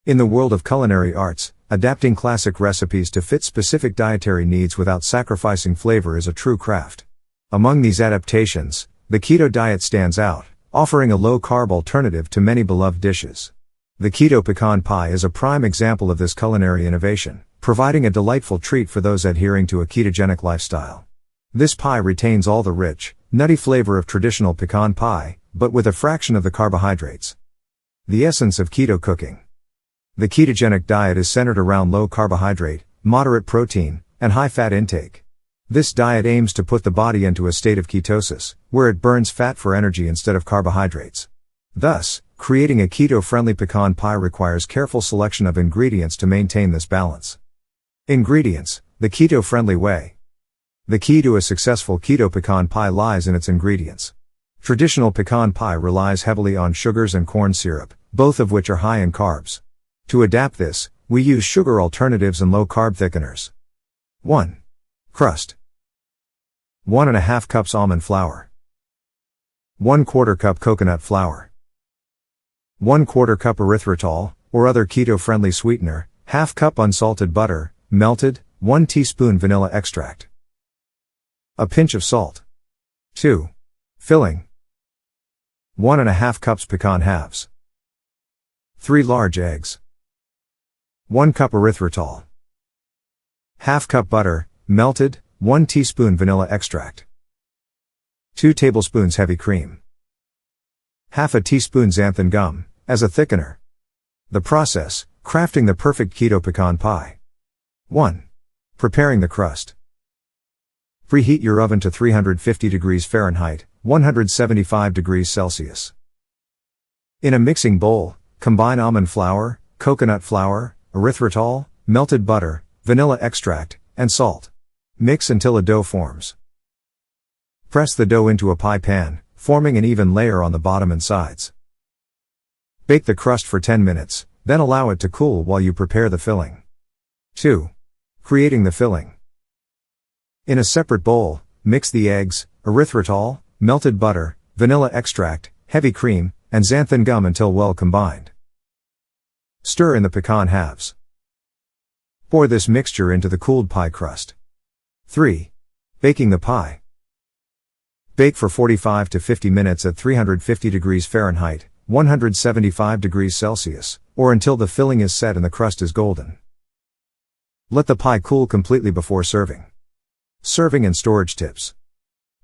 In the world of culinary arts, adapting classic recipes to fit specific dietary needs without sacrificing flavor is a true craft. Among these adaptations, the keto diet stands out, offering a low-carb alternative to many beloved dishes. The Keto Pecan Pie is a prime example of this culinary innovation, providing a delightful treat for those adhering to a ketogenic lifestyle. This pie retains all the rich, nutty flavor of traditional pecan pie, but with a fraction of the carbohydrates. The essence of keto cooking. The ketogenic diet is centered around low carbohydrate, moderate protein, and high fat intake. This diet aims to put the body into a state of ketosis, where it burns fat for energy instead of carbohydrates. Thus, creating a keto-friendly pecan pie requires careful selection of ingredients to maintain this balance. Ingredients: the keto-friendly way. The key to a successful keto pecan pie lies in its ingredients. Traditional pecan pie relies heavily on sugars and corn syrup, both of which are high in carbs. To adapt this, we use sugar alternatives and low-carb thickeners. 1. Crust. 1½ cups almond flour. 1/4 cup coconut flour. 1/4 cup erythritol, or other keto-friendly sweetener, ½ cup unsalted butter, melted, 1 teaspoon vanilla extract. A pinch of salt. 2. Filling. 1½ cups pecan halves. 3 large eggs. 1 cup erythritol. ½ cup butter, melted, 1 teaspoon vanilla extract. 2 tablespoons heavy cream. ½ a teaspoon xanthan gum, as a thickener. The process: crafting the perfect keto pecan pie. 1. Preparing the crust. Preheat your oven to 350 degrees Fahrenheit, 175 degrees Celsius. In a mixing bowl, combine almond flour, coconut flour, erythritol, melted butter, vanilla extract, and salt. Mix until a dough forms. Press the dough into a pie pan, forming an even layer on the bottom and sides. Bake the crust for 10 minutes, then allow it to cool while you prepare the filling. 2. Creating the filling. In a separate bowl, mix the eggs, erythritol, melted butter, vanilla extract, heavy cream, and xanthan gum until well combined. Stir in the pecan halves. Pour this mixture into the cooled pie crust. 3. Baking the pie. Bake for 45 to 50 minutes at 350 degrees Fahrenheit, 175 degrees Celsius, or until the filling is set and the crust is golden. Let the pie cool completely before serving. Serving and storage tips.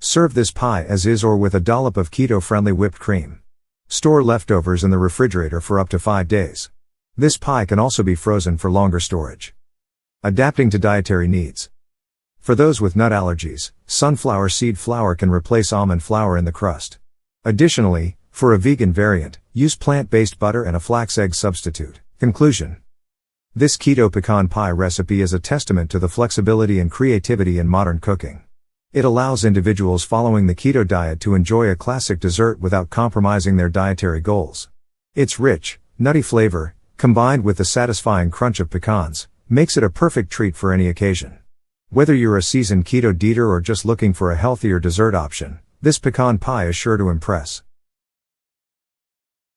Serve this pie as is or with a dollop of keto-friendly whipped cream. Store leftovers in the refrigerator for up to 5 days. This pie can also be frozen for longer storage. Adapting to dietary needs. For those with nut allergies, sunflower seed flour can replace almond flour in the crust. Additionally, for a vegan variant, use plant-based butter and a flax egg substitute. Conclusion. This keto pecan pie recipe is a testament to the flexibility and creativity in modern cooking. It allows individuals following the keto diet to enjoy a classic dessert without compromising their dietary goals. Its rich, nutty flavor, combined with the satisfying crunch of pecans, makes it a perfect treat for any occasion. Whether you're a seasoned keto eater or just looking for a healthier dessert option, this pecan pie is sure to impress.